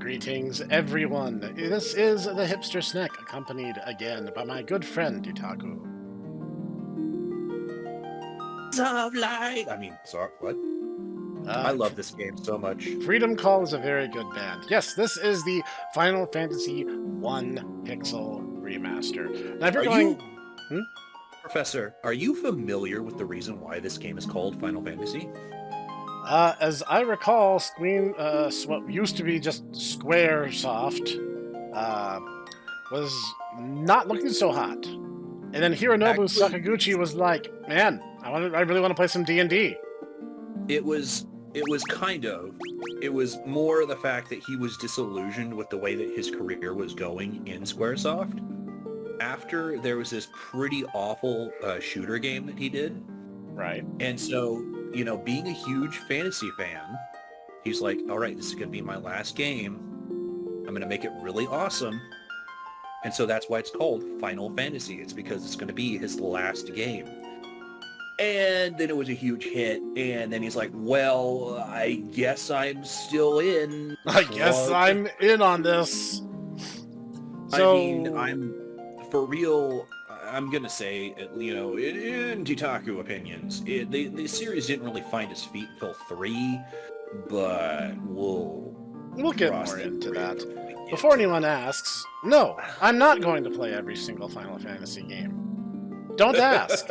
Greetings, everyone. This is the Hipster Snek, accompanied again by my good friend Itaku. Of light. I mean, sorry, what? I love this game so much. Freedom Call is a very good band. Yes, this is the Final Fantasy 1 Pixel Remaster. Now, if you're going... Professor, are you familiar with the reason why this game is called Final Fantasy? As I recall, what used to be just Squaresoft, was not looking so hot. And then Hironobu Sakaguchi was like, man, I really want to play some D&D. It was more the fact that he was disillusioned with the way that his career was going in Squaresoft. After there was this pretty awful shooter game that he did. Right. And so, you know, being a huge fantasy fan, he's like, all right, this is going to be my last game. I'm going to make it really awesome. And so that's why it's called Final Fantasy. It's because it's going to be his last game. And then it was a huge hit. And then he's like, well, I guess I'm still in. I guess I'm in on this. So... I mean, for real, I'm going to say, you know, in Titaku opinions, the series didn't really find its feet until 3, but we'll get more into that. Before anyone asks, no, I'm not going to play every single Final Fantasy game. Don't ask.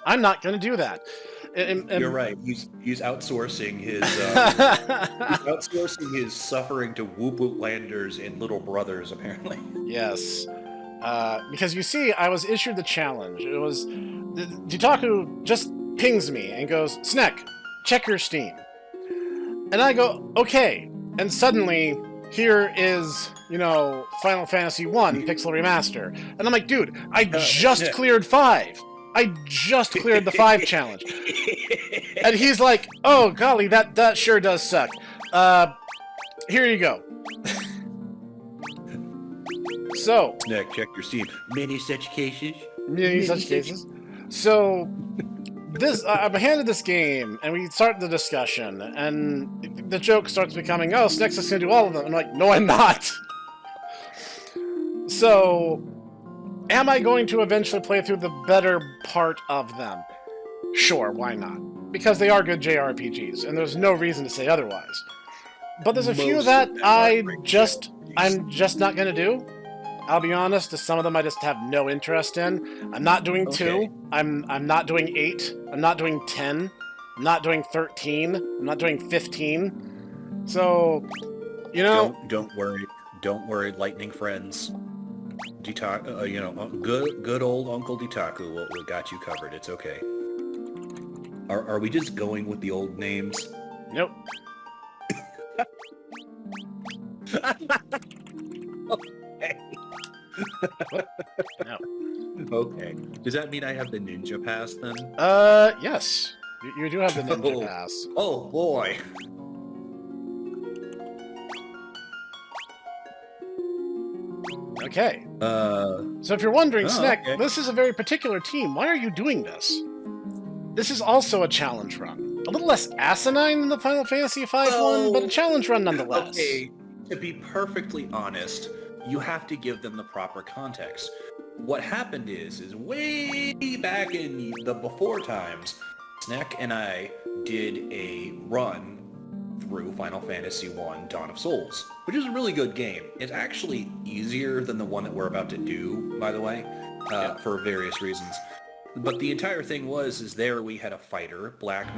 I'm not going to do that. You're right. He's outsourcing his suffering to Whoop Whoop Landers and Little Brothers, apparently. Yes. Because you see, I was issued the challenge. It was... Titaku just pings me and goes, Snek, check your Steam. And I go, okay. And suddenly, here is, you know, Final Fantasy 1 Pixel Remaster. And I'm like, dude, I just cleared 5. I just cleared the 5 challenge. And he's like, oh, golly, that sure does suck. Here you go. So... Snek, check your Steam. Many such cases. Many such cases. So... I'm handed this game, and we start the discussion, and the joke starts becoming, oh, Snek's just gonna do all of them. I'm like, no, I'm not. So, am I going to eventually play through the better part of them? Sure, why not? Because they are good JRPGs, and there's no reason to say otherwise. But there's a few that I'm just not gonna do. I'll be honest, some of them I just have no interest in. I'm not doing 2. I'm not doing 8. I'm not doing 10. I'm not doing 13. I'm not doing 15. So, you know... Don't worry, lightning friends. Good old Uncle Ditaku will got you covered. It's okay. Are we just going with the old names? Nope. Okay. No. Okay. Does that mean I have the ninja pass then? Yes. You do have the ninja pass. Oh boy. Okay. So if you're wondering, Snek, okay. This is a very particular team. Why are you doing this? This is also a challenge run. A little less asinine than the Final Fantasy V one, but a challenge run nonetheless. Okay. To be perfectly honest, you have to give them the proper context. What happened is way back in the before times, Snek and I did a run through Final Fantasy 1 Dawn of Souls, which is a really good game. It's actually easier than the one that we're about to do, by the way, for various reasons. But the entire thing is there we had a fighter, black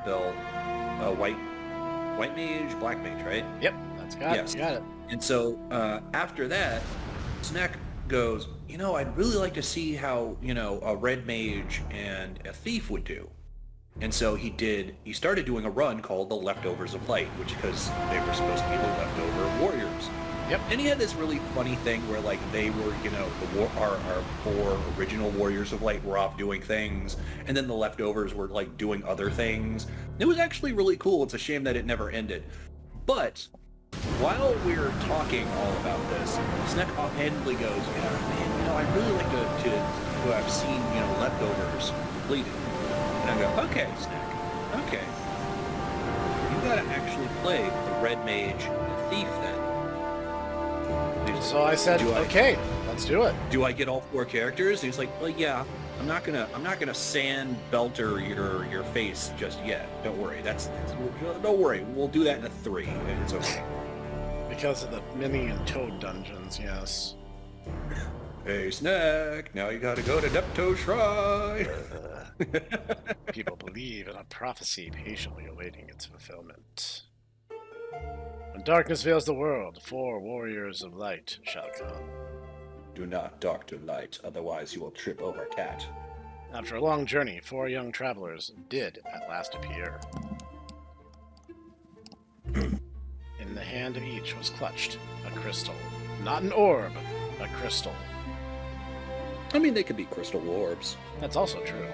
belt, white mage, black mage, right? Yep, that's got it. You got it. And so after that, Snek goes, you know, I'd really like to see how, you know, a red mage and a thief would do. And so he started doing a run called the Leftovers of Light, which because they were supposed to be the leftover warriors. Yep. And he had this really funny thing where, like, they were, you know, our 4 original warriors of light were off doing things, and then the leftovers were, like, doing other things. It was actually really cool. It's a shame that it never ended. But while we're talking all about this, Snek offhandedly goes, man, you know, I'd really like to have seen, you know, Leftovers completed. And I go, okay, Snek, okay. You gotta actually play the Red Mage and the Thief then. So I said, okay, let's do it. Do I get all 4 characters? And he's like, well, yeah. I'm not gonna sand belter your face just yet. Don't worry. Don't worry. We'll do that in a 3. It's okay. Because of the Mini and Toad dungeons, yes. Hey, Snek, now you gotta go to Nepto Shrine. People believe in a prophecy patiently awaiting its fulfillment. When darkness veils the world, 4 warriors of light shall come. Do not doctor light, otherwise you will trip over cat. After a long journey, 4 young travelers did at last appear. In the hand of each was clutched a crystal. Not an orb, a crystal. I mean, they could be crystal orbs. That's also true.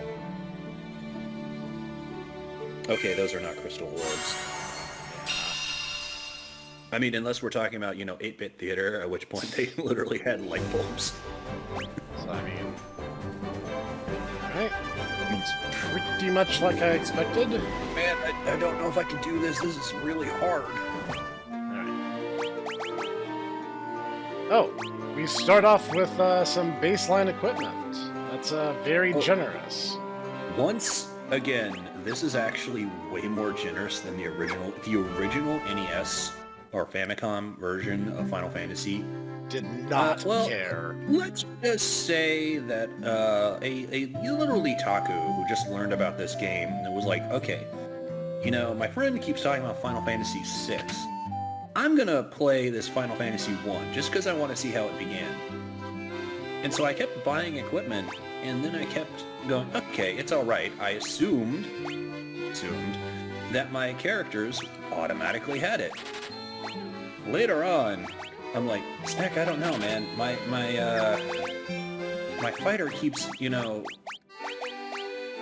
Okay, those are not crystal orbs. I mean, unless we're talking about, 8-bit theater, at which point they literally had light bulbs. So, I mean... Alright. It's pretty much like I expected. Man, I don't know if I can do this. This is really hard. Alright. Oh, we start off with some baseline equipment. That's very generous. Once again, this is actually way more generous than the original. The original NES or Famicom version of Final Fantasy did not care. Let's just say that a literally Taku who just learned about this game and was like, okay, my friend keeps talking about Final Fantasy VI. I'm gonna play this Final Fantasy 1 just because I want to see how it began. And so I kept buying equipment, and then I kept going, okay, it's all right. I assumed that my characters automatically had it. Later on, I'm like, Snek, I don't know, man. My fighter keeps,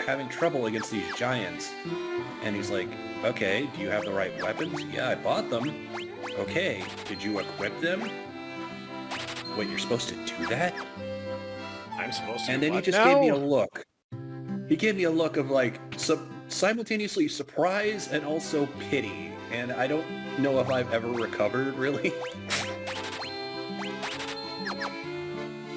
having trouble against these giants. And he's like, okay, do you have the right weapons? Yeah, I bought them. Okay, did you equip them? Wait, you're supposed to do that? I'm supposed to. And then he just gave me a look. He gave me a look of like simultaneously surprise and also pity. And I don't know if I've ever recovered, really.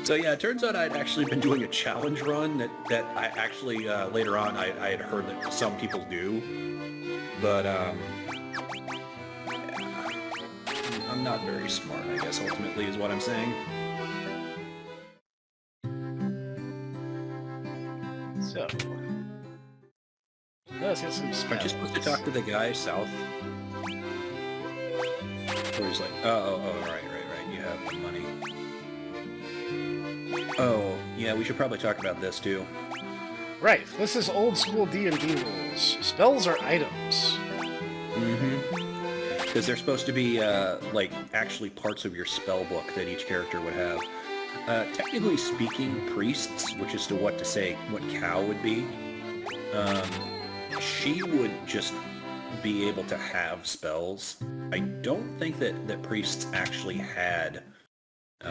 So yeah, it turns out I'd actually been doing a challenge run that I actually, later on, I had heard that some people do. But, I'm not very smart, I guess, ultimately, is what I'm saying. So, let's get some spells. Aren't you supposed to talk to the guy south? Where he's like, oh, right, you have the money. Oh, yeah, we should probably talk about this, too. Right, this is old school D&D rules. Spells are items. Mm-hmm. Because they're supposed to be, actually parts of your spell book that each character would have. Technically speaking, priests, which is to what cow would be, she would just be able to have spells. I don't think that priests actually had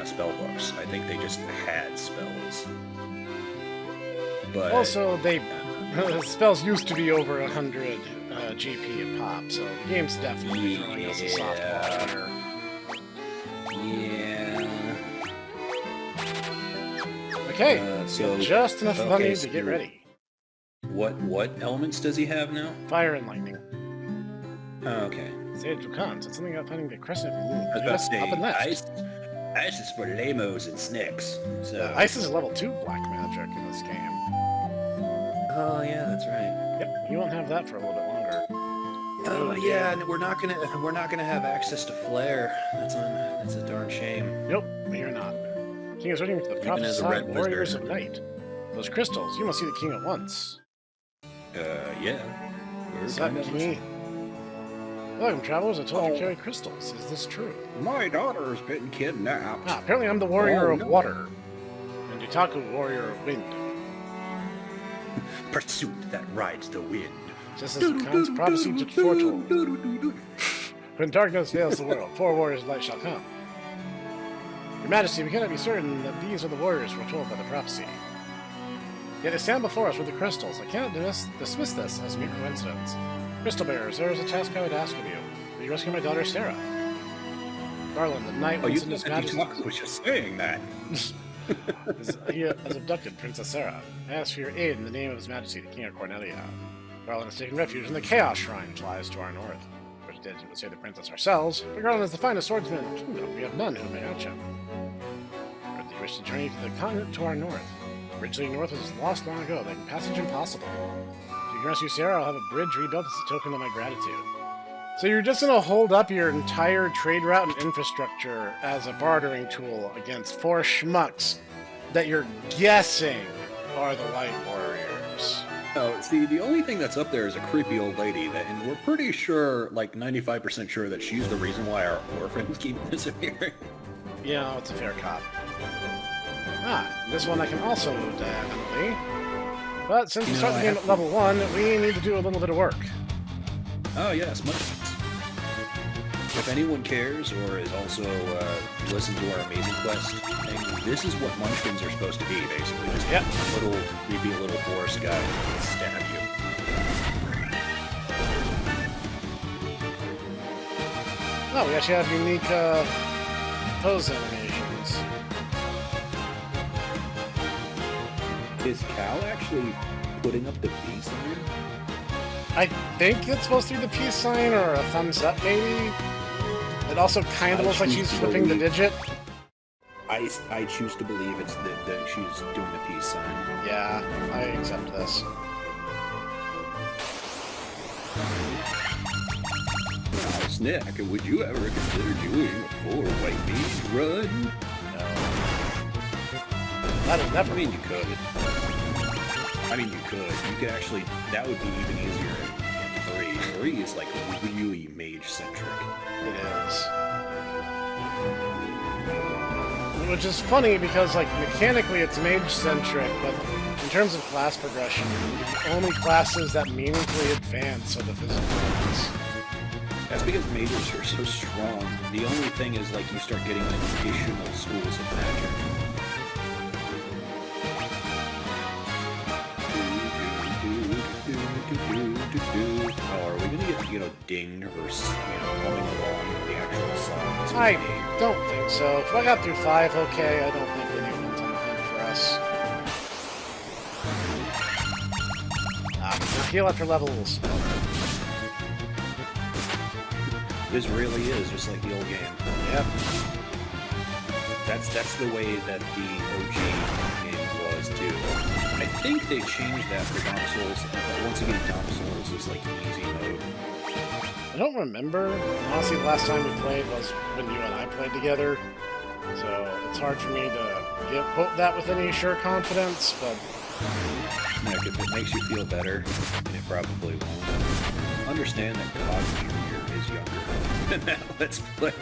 spell books. I think they just had spells. But also, spells used to be over 100 GP a pop, so the game's definitely throwing us a softball here. Yeah. Okay, so just enough money to get ready. What elements does he have now? Fire and lightning. Oh, okay. Sage of Cons. It's something about finding the crescent moon. I was about to say, up and left. Ice is for lamos and snakes. So Ice is level 2 black magic in this game. Oh yeah, that's right. Yep, you won't have that for a little bit longer. Oh yeah, and we're not gonna have access to flare. That's a darn shame. Nope, you're not. King is ready for the prophesied warriors of night. Those crystals, you must see the king at once. Yeah. What's up, King? Welcome, travelers. I told you to carry crystals. Is this true? My daughter's been kidnapped. Ah, apparently I'm the warrior of water. And Utaku, warrior of wind. Pursuit that rides the wind. Just as the Khan's prophecy just foretold. When darkness veils the world, 4 warriors of light shall come. Your Majesty, we cannot be certain that these are the warriors foretold by the prophecy. Yet they stand before us with the crystals. I cannot dismiss this as mere coincidence. Crystal Bearers, there is a task I would ask of you. Will you rescue my daughter, Sarah? Garland, the knight Oh, you once in his thought majesty... Taku was just saying that. He has abducted Princess Sarah. I ask for your aid in the name of His Majesty, the King of Cornelia. Garland has taken refuge in the Chaos Shrine, which lies to our north. Which did, you would say the princess ourselves, but Garland is the finest swordsman in the kingdom. We have none who may match him. Or do you wish to journey to the continent to our north? The bridge leading north was lost long ago, making passage impossible. If you can rescue Sarah, I'll have a bridge rebuilt as a token of my gratitude. So you're just going to hold up your entire trade route and infrastructure as a bartering tool against 4 schmucks that you're guessing are the Light Warriors. Oh, see, the only thing that's up there is a creepy old lady, and we're pretty sure, like 95% sure, that she's the reason why our orphans keep disappearing. You know, it's a fair cop. This one I can also move diagonally. But since we start the game at level 1, we need to do a little bit of work. Oh yes, if anyone cares or is also listened to our Amazing Quest thing, this is what Munchkins are supposed to be, basically. Just you'd be a little forest guy and stab you. Oh, we actually have unique pose animations. Is Cal actually putting up the peace sign? I think it's supposed to be the peace sign or a thumbs up, maybe. It also kind of looks like she's flipping the digit. I choose to believe it's that she's doing the peace sign. Yeah, I accept this. Now, Snek, would you ever consider doing a full white mage run? No. That'll never. I mean, you could. You could actually. That would be even easier in 3. 3 is like really mage-centric. It is. Which is funny because, like, mechanically it's mage-centric, but in terms of class progression, the only classes that meaningfully advance are the physical ones. That's because mages are so strong. The only thing is, like, you start getting additional schools of magic. Oh, are we gonna get, dinged or, humming along with the actual song? I don't think so. If I got through 5, okay, I don't think anyone's anything for us. We'll heal after levels. This really is just like the old game. Yep. That's the way that the OG game was too. I think they changed that for Dark Souls, but once again, Dark Souls is like easy mode. I don't remember. Honestly, the last time we played was when you and I played together, so it's hard for me to quote that with any sure confidence, but... Heck, if it makes you feel better, and it probably won't, understand that God Jr. is younger than that Let's Play.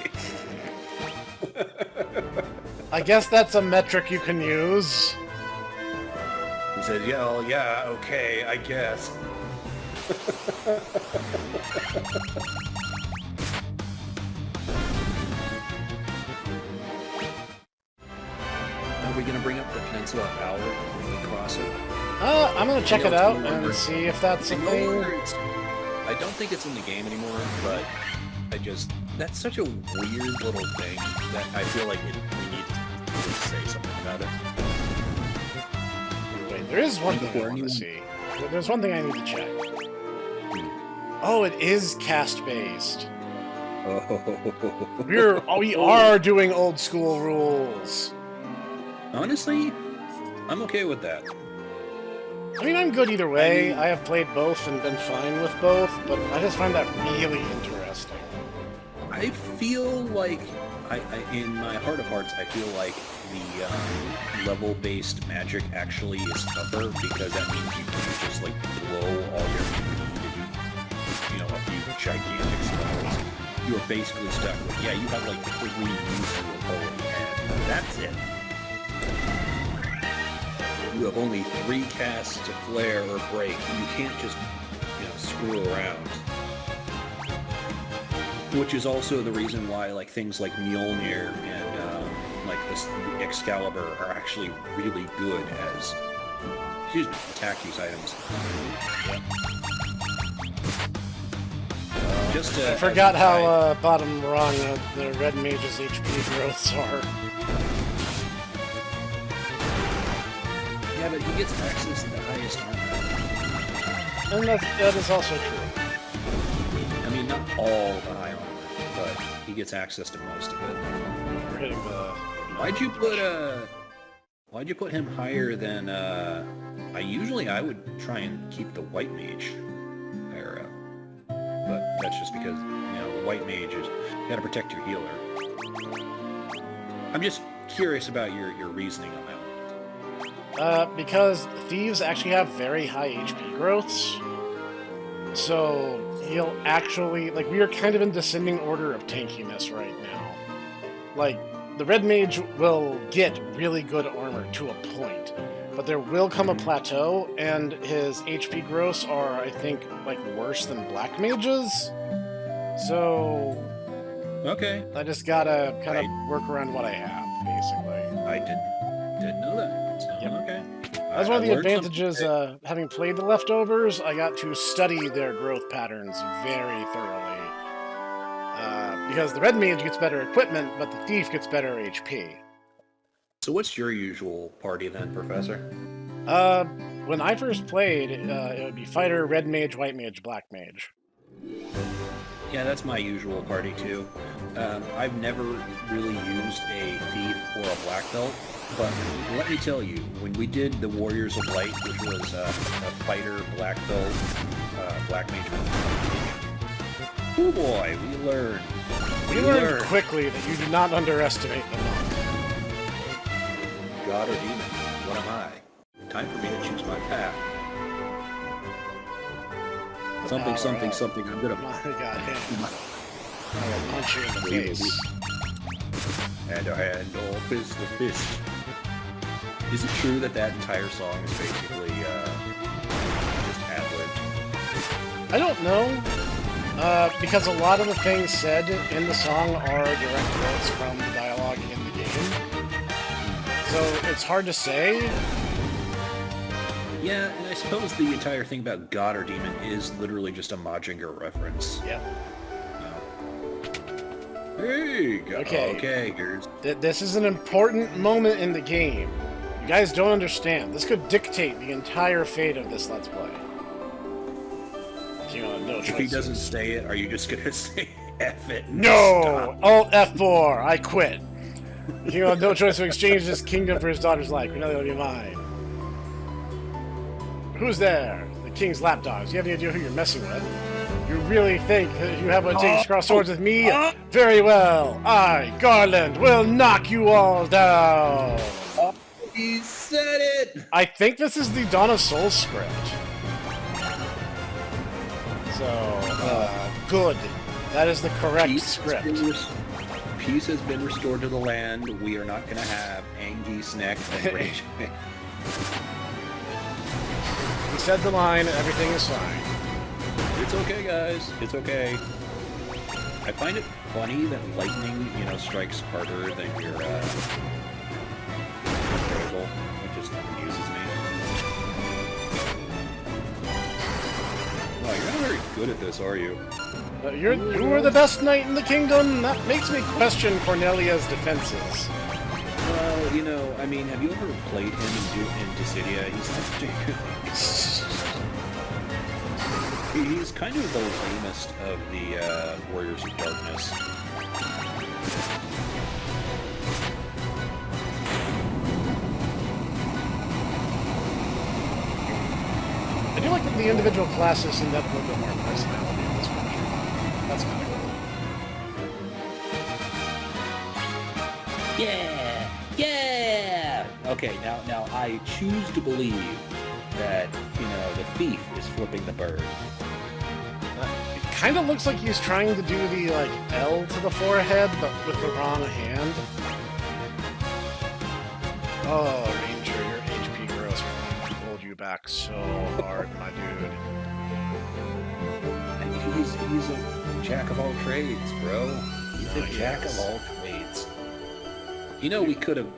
I guess that's a metric you can use. He said, yeah, okay, I guess. Are we gonna bring up the Peninsula of Power when we cross it? I'm gonna check it out and see if that's a thing. I don't think it's in the game anymore, but that's such a weird little thing that I feel like we need to say something about it. Wait, there is one thing I want to see. There's one thing I need to check. Oh, it is cast-based. Oh. We are doing old school rules. Honestly, I'm okay with that. I mean, I'm good either way. I have played both and been fine with both, but I just find that really interesting. I feel like, in my heart of hearts, I feel like the level-based magic actually is tougher because that means you can just like blow all your MP to do, a few gigantic spells. You are basically stuck with, you have like 3 uses of holy, and that's it. You have only 3 casts to flare or break. You can't just, screw around. Which is also the reason why, like, things like Mjolnir and, like, this Excalibur are actually really good as, attack use items. I forgot how bottom rung the red mage's HP growths are. Yeah, but he gets access to the highest armor. And that is also true. I mean, not all the high armor, but he gets access to most of it. We're hitting the... Why'd you put him higher than, I would try and keep the white mage higher up. But that's just because, the white mage is, you gotta protect your healer. I'm just curious about your reasoning on that one. Because thieves actually have very high HP growths. So he'll actually, we are kind of in descending order of tankiness right now. The red mage will get really good armor to a point, but there will come a plateau, and his HP growths are, I think, worse than black mages. So... Okay. I just gotta kind of work around what I have, basically. I didn't know that. So, yep. Okay. That's one of the advantages, having played the Leftovers, I got to study their growth patterns very thoroughly. Because the red mage gets better equipment, but the thief gets better HP. So what's your usual party then, Professor? When I first played, it would be fighter, red mage, white mage, black mage. Yeah, that's my usual party too. I've never really used a thief or a black belt, but let me tell you, when we did the Warriors of Light, which was a fighter, black belt, black mage, oh boy, we learned. We learned quickly that you do not underestimate the monk. God or demon, what am I? Time for me to choose my path. Something, I'm gonna... My God, I will punch you in the face. Hand to hand, or fist to fist. Is it true that entire song is basically, just ad-libbed? I don't know. Because a lot of the things said in the song are direct quotes from the dialogue in the game. So it's hard to say. Yeah, and I suppose the entire thing about God or Demon is literally just a Majinger reference. Yep. Hey, okay, here's... This is an important moment in the game. You guys don't understand. This could dictate the entire fate of this Let's Play. No if he doesn't say it, are you just gonna say F it? No! Alt F4! I quit. King will have no choice to exchange his kingdom for his daughter's life. You know they'll be mine. Who's there? The king's lapdogs. You have any idea who you're messing with? You really think you have what it takes to cross swords with me? Very well. I, Garland, will knock you all down. He said it! I think this is the Dawn of Souls script. So, good. That is the correct script. Peace has been restored to the land. We are not going to have Angie, Snek, and Rage. He said the line, everything is fine. It's okay, guys. It's okay. I find it funny that lightning, strikes harder than your, appraisal. It just amuses me. Wow, you're not very good at this, are you? You are the best knight in the kingdom. That makes me question Cornelia's defenses. Well, have you ever played him in Dissidia? He's kind of the lamest of the Warriors of Darkness. I do like that the individual classes end up with a little bit more personality in this version. That's kind of cool. Yeah! Yeah! Okay, now I choose to believe that, the thief is flipping the bird. It kind of looks like he's trying to do the, L to the forehead, but with the wrong hand. Oh, Ranger, your HP growth will hold you back so hard, my dude. And he's a jack of all trades, bro. He's a jack of all trades. We could have,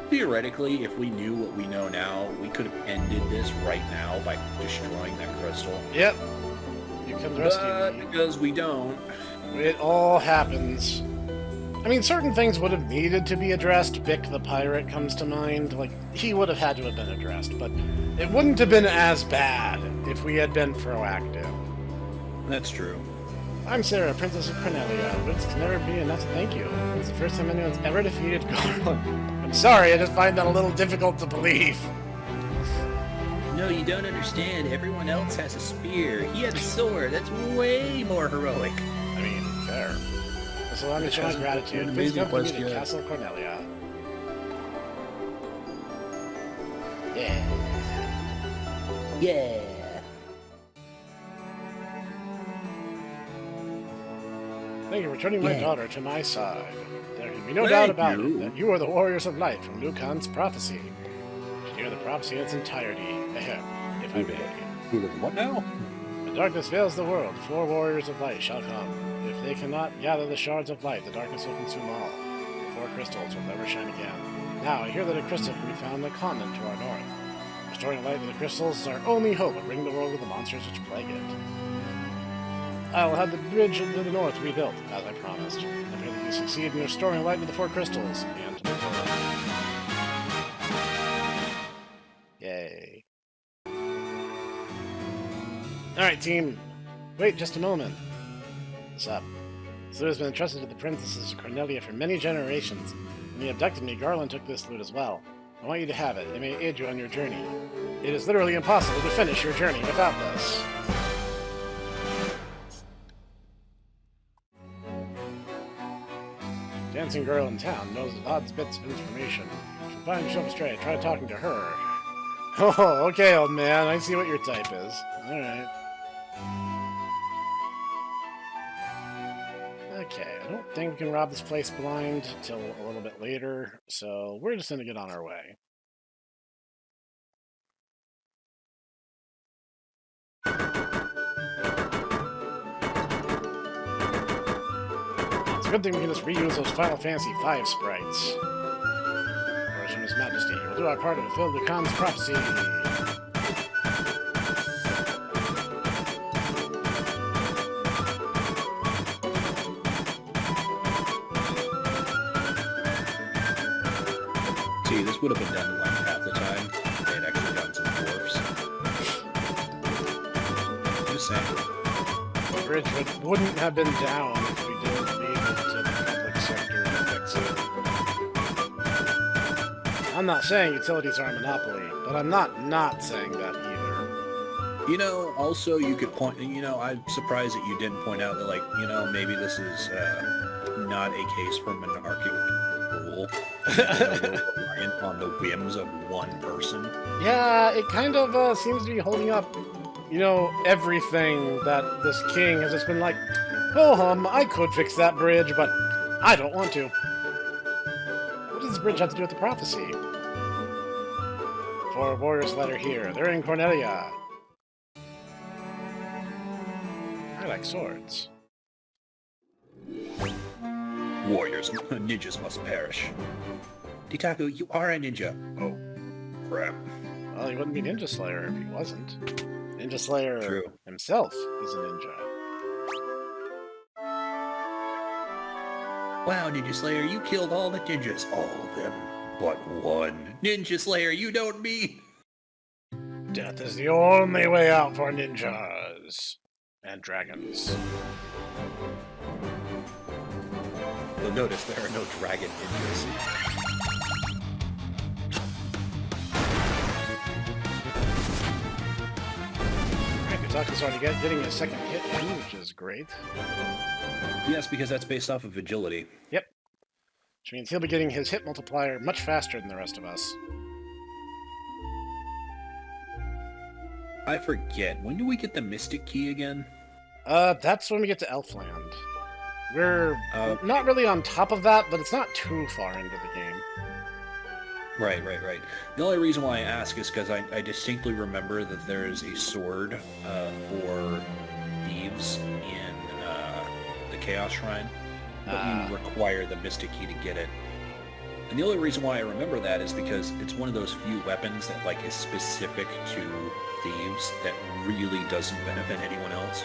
theoretically, if we knew what we know now, we could have ended this right now by destroying that crystal. Yep. You come to rescue me. Because we don't. It all happens. I mean, certain things would have needed to be addressed. Bick the pirate comes to mind. Like, he would have had to have been addressed, but it wouldn't have been as bad if we had been proactive. That's true. I'm Sarah, Princess of Cornelia. Wits can never be enough to thank you. It's the first time anyone's ever defeated Garland. I'm sorry, I just find that a little difficult to believe. No, you don't understand. Everyone else has a spear. He had a sword. That's way more heroic. I mean, fair. So let me show my gratitude. Please come with me to Castle Cornelia. Yeah. Yeah. Thank you for turning my daughter to my side. There can be no doubt about it that you are the warriors of light from Liu Kang's prophecy. You should hear the prophecy in its entirety. Ahem, if I may. What now? The darkness veils the world. 4 warriors of light shall come. If they cannot gather the shards of light, the darkness will consume all. The 4 crystals will never shine again. Now, I hear that a crystal can be found on the continent to our north. Restoring light to the crystals is our only hope of ridding the world of the monsters which plague it. I will have the bridge to the north rebuilt, as I promised. I pray that you succeed in restoring light to the 4 crystals, and to the world. Yay. Alright, team. Wait just a moment. What's up? This loot has been entrusted to the princesses of Cornelia for many generations. When he abducted me, Garland took this loot as well. I want you to have it. It may aid you on your journey. It is literally impossible to finish your journey without this. Dancing girl in town knows odds bits of information. If you find yourself astray, try talking to her. Oh, okay, old man. I see what your type is. Alright. Okay, I don't think we can rob this place blind till a little bit later, so we're just gonna get on our way. It's a good thing we can just reuse those Final Fantasy V sprites. Orders from His Majesty. We'll do our part to fulfill the Khan's prophecy. See, this would have been done in like half the time if they had actually done some dwarfs. Just saying. The bridge wouldn't have been down if we didn't leave it to the public sector to fix it. I'm not saying utilities are a monopoly, but I'm not saying that either. You know, also you could point, you know, I'm surprised that you didn't point out that, like, you know, maybe this is not a case for monarchic rule. Reliant on the whims of one person. Yeah, it kind of seems to be holding up, you know, everything that this king has just been like, oh, I could fix that bridge, but I don't want to. What does this bridge have to do with the prophecy? 4 warriors letter here. They're in Cornelia. I like swords. Warriors, ninjas must perish. Ditaku, you are a ninja. Oh, crap. Well, he wouldn't be Ninja Slayer if he wasn't. Ninja Slayer True. himself is a ninja. Wow, Ninja Slayer, you killed all the ninjas. All of them, but one. Ninja Slayer, you don't mean... Death is the only way out for ninjas. And dragons. You'll notice there are no dragon ninjas. Ditaku's already getting a second hit in, which is great. Yes, because that's based off of agility. Yep. Which means he'll be getting his hit multiplier much faster than the rest of us. I forget. When do we get the Mystic Key again? That's when we get to Elfland. We're not really on top of that, but it's not too far into the game. Right. The only reason why I ask is because I distinctly remember that there is a sword for thieves in the Chaos Shrine, but you require the Mystic Key to get it. And the only reason why I remember that is because it's one of those few weapons that like is specific to thieves that really doesn't benefit anyone else.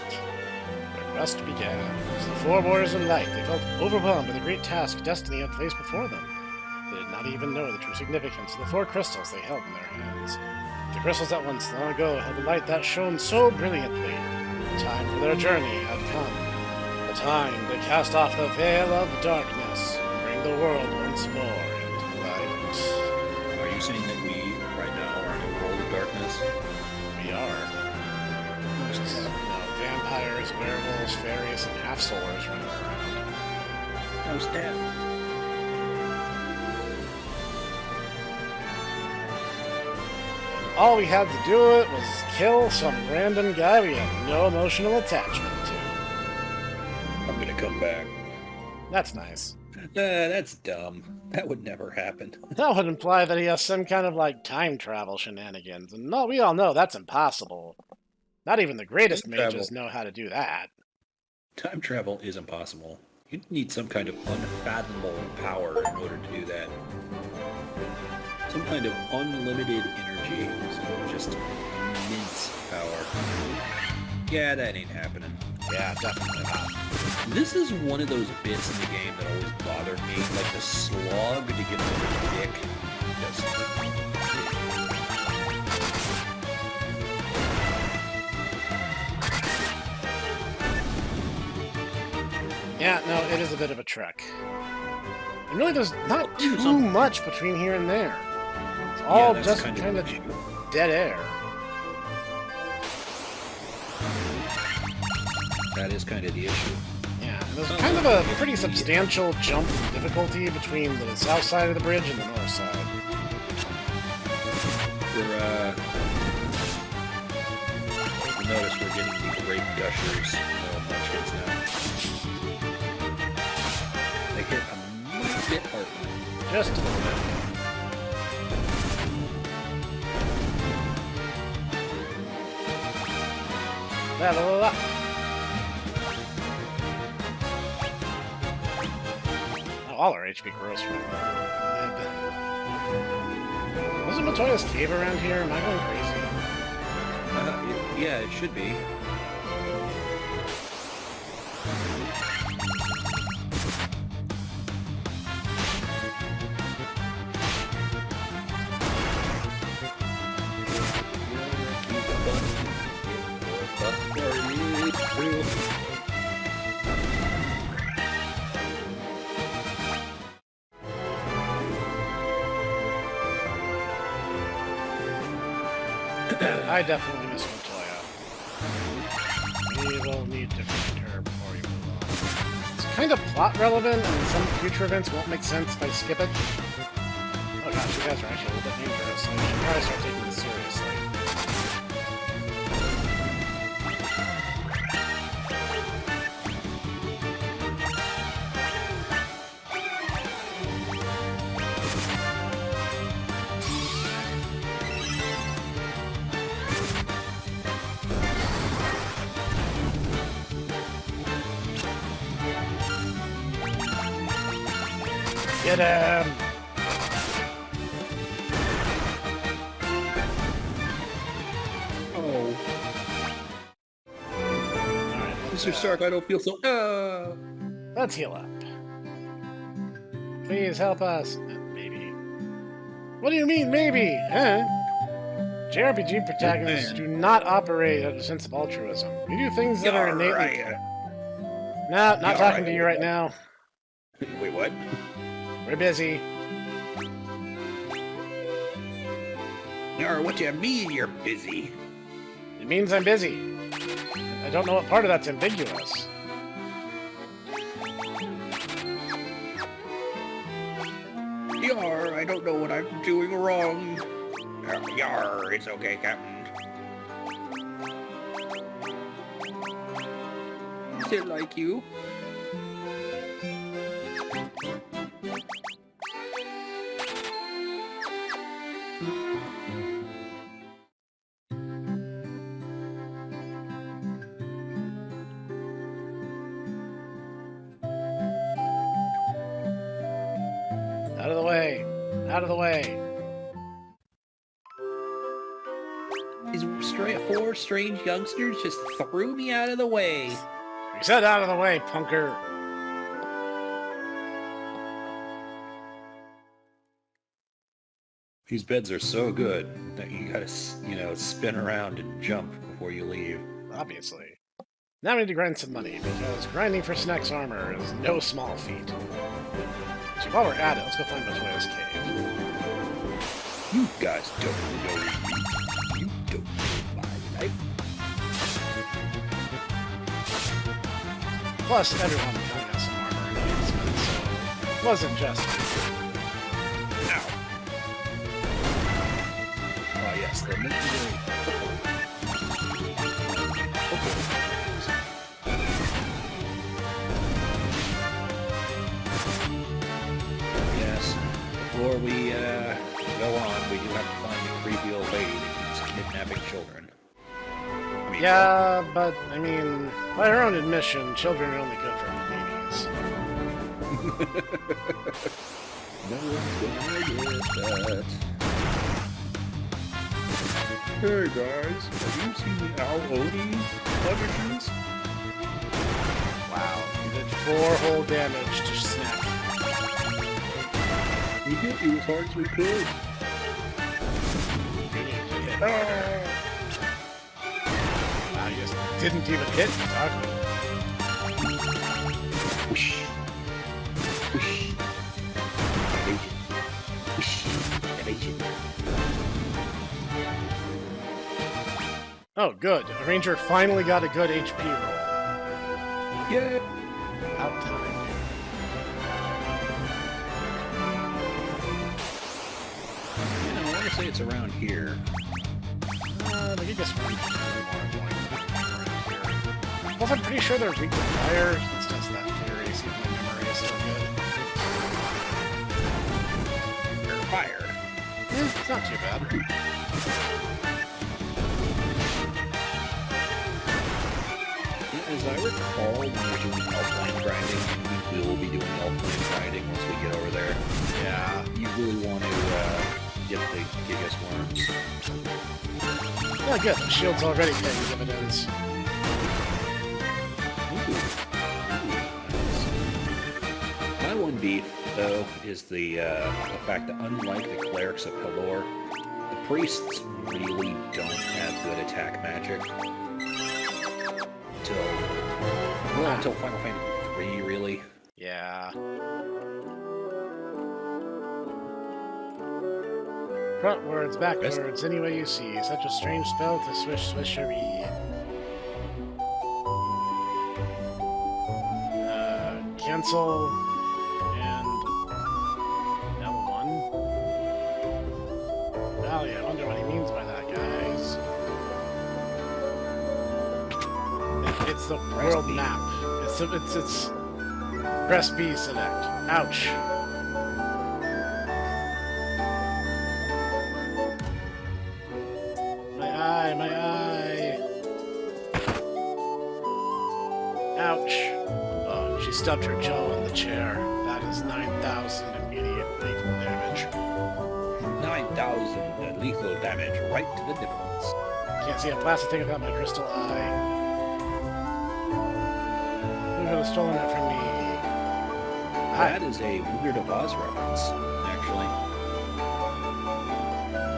Their quest began. As the four warriors of light, they felt overwhelmed by the great task destiny had placed before them. They did not even know the true significance of the four crystals they held in their hands. The crystals that once long ago held a light that shone so brilliantly. The time for their journey had come. The time to cast off the veil of darkness and bring the world once more into light. Are you saying that we, right now, are in a world of darkness? We are. There's vampires, werewolves, fairies, and half-solars running around. How's that? All we had to do it was kill some random guy we had no emotional attachment to. I'm gonna come back. That's nice. That's dumb. That would never happen. That would imply that he has some kind of, like, time travel shenanigans, and no, we all know that's impossible. Not even the greatest mages know how to do that. Time travel is impossible. You'd need some kind of unfathomable power in order to do that. Some kind of unlimited energy. Just immense power. Yeah, that ain't happening. Yeah, definitely not. This is one of those bits in the game that always bothered me, like the slog to get over the dick. Yeah, no, it is a bit of a trek. And really, there's not too much between here and there. It's all just kind of dead air. That is kind of the issue. Yeah, and there's kind of a pretty substantial jump in difficulty between the south side of the bridge and the north side. You notice we're getting these great gushers. Munchkins now. They hit a bit hard. Just a little bit. Level up. Oh, all our HP grows from it. Wasn't Matoya's cave around here? Am I going crazy? Yeah, it should be. I definitely miss Matoya. We will need to find her before we move on. It's kind of plot relevant, and some future events won't make sense if I skip it. Oh gosh, you guys are actually a little bit dangerous. I should probably start taking this seriously. Get him! Oh. Alright, Mr. Stark, I don't feel so... let's heal up. Please help us. Maybe. What do you mean, maybe? Huh? JRPG protagonists do not operate out of a sense of altruism. We do things that are innately... Nah, not talking to you right now. Wait, what? We're busy. Or what do you mean you're busy? It means I'm busy. I don't know what part of that's ambiguous. Yar, I don't know what I'm doing wrong. Yar, it's okay, Captain. Still like you. Out of the way! Out of the way! These four strange youngsters just threw me out of the way. We said out of the way, punker! These beds are so good that you gotta, spin around and jump before you leave. Obviously. Now we need to grind some money, because grinding for Snek's armor is no small feat. So while we're at it, let's go find Matoya's cave. You guys don't know me. You don't know my life. Plus, everyone kind of got some armor enhancements, so it wasn't just... Ow. Oh yes, they're meant to be. Yes, before we go on, we do have to find the creepy old lady that keeps kidnapping children. Yeah, but, I mean, by her own admission, children are only good for babies. No one's gonna get that. Hey guys, have you seen the Al Odie images? Wow, you did 4 whole damage to Snek. We hit you as hard as we could. Wow, you just didn't even hit me, dog. Whoosh. Whoosh. Evasion. Whoosh. Evasion. Oh, good. A ranger finally got a good HP roll. Yeah. Out time. I want to say it's around here. I think it's more around here. Plus, I'm pretty sure they're weak to fire. Let's test that theory, see if my memory is still good. Fire. It's not too bad. As I recall, when we're doing Elfland grinding, we will be doing Elfland grinding once we get over there. Yeah. You really want to get the Gigas worms. Yeah, good. The shield's already paying dividends. My one beef, though, is the fact that unlike the clerics of Pelor, the priests really don't have good attack magic. Until Final Fantasy 3, really. Yeah. Frontwards, backwards, any way you see. Such a strange spell to swish swishery. Cancel and L1. Well, yeah, I wonder what he means by that, guys. It's the world map. It's press B select. Ouch. My eye. Ouch. Oh, she stubbed her jaw in the chair. That is 9,000 immediate lethal damage. 9,000 lethal damage right to the nipples. Can't see a plastic thing without my crystal eye. Who could have stolen it from me? That is a Wizard of Oz reference, actually.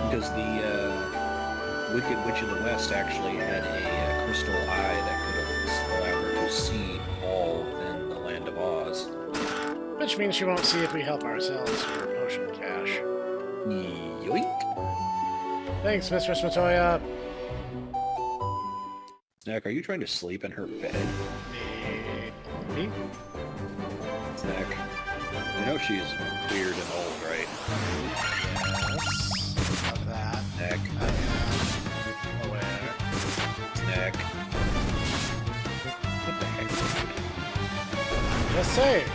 Because the Wicked Witch of the West actually had a crystal eye that could have allowed her to see all within the Land of Oz. Which means she won't see if we help ourselves for potion cash. Yoink! Thanks, Mistress Matoya. Snek, are you trying to sleep in her bed? Me? Snek, you know she's weird and old, right? Yes. Of that. Snek, I am aware. Snek. What the heck? Just saying.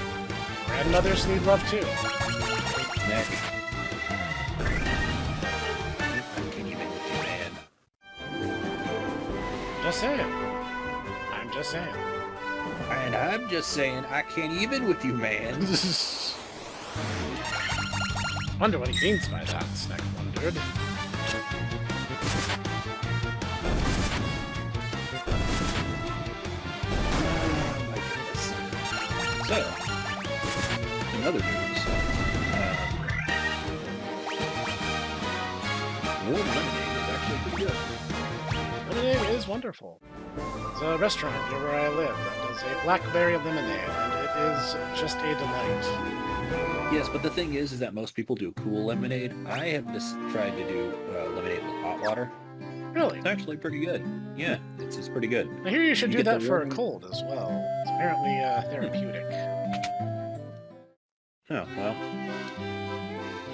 Red and others need love too. Snek. I can't even with you, man. Just saying. I'm just saying. And I'm just saying, I can't even with you, man. Wonder what he means by that, Snek wondered. My goodness. So, in other news, warm lemonade is actually pretty good. Lemonade is wonderful. There's a restaurant near where I live that does a blackberry lemonade, and it is just a delight. Yes, but the thing is that most people do cool lemonade. I have just tried to do lemonade with hot water. Really? It's actually pretty good. Yeah, it's pretty good. I hear you should do get that the for a warm- cold as well. It's apparently therapeutic. Oh, well.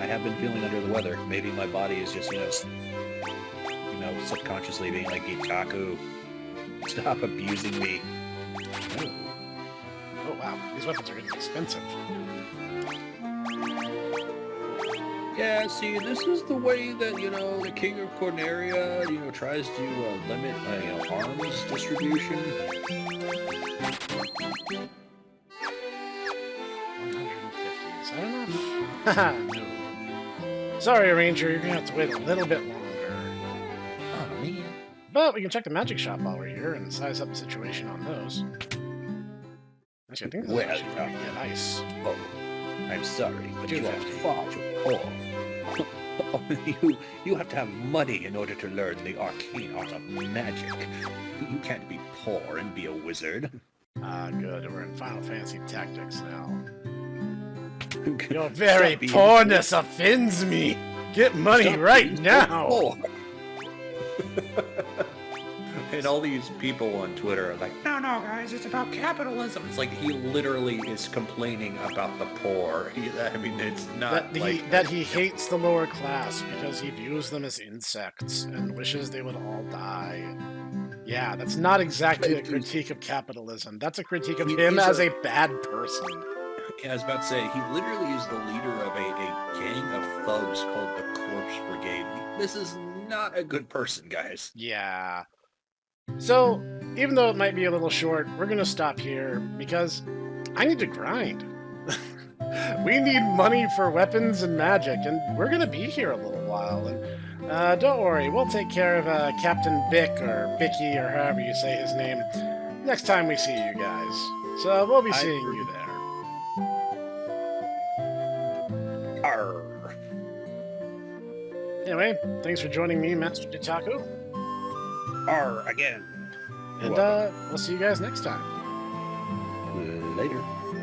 I have been feeling under the weather. Maybe my body is just, subconsciously being like, Itaku, stop abusing me. Oh wow, these weapons are getting expensive. Yeah, see, this is the way that, the King of Corneria, tries to limit, arms distribution. 150, is that enough? Haha, no. Sorry, Ranger, you're gonna have to wait a little bit longer. Oh, man. But we can check the magic shop while we're here and size up the situation on those. Actually, I think this is actually where we can get ice. Oh, I'm sorry, but you are 250. far too poor. You have to have money in order to learn the arcane art of magic. You can't be poor and be a wizard. Ah, good. We're in Final Fantasy Tactics now. Your very Stop being poorness offends me. Get money Stop right being now. poor. And all these people on Twitter are like, no, guys, it's about capitalism. It's like he literally is complaining about the poor. It's not That he hates the lower class because he views them as insects and wishes they would all die. Yeah, that's not exactly a critique of capitalism. That's a critique of him as a bad person. Yeah, I was about to say, he literally is the leader of a gang of thugs called the Corpse Brigade. This is not a good person, guys. Yeah. So, even though it might be a little short, we're going to stop here because I need to grind. We need money for weapons and magic, and we're going to be here a little while. And don't worry, we'll take care of Captain Bick or Bicky or however you say his name next time we see you guys. So we'll be seeing you there. Arr. Anyway, thanks for joining me, Master Itaku. Arr again. And we'll see you guys next time. Later.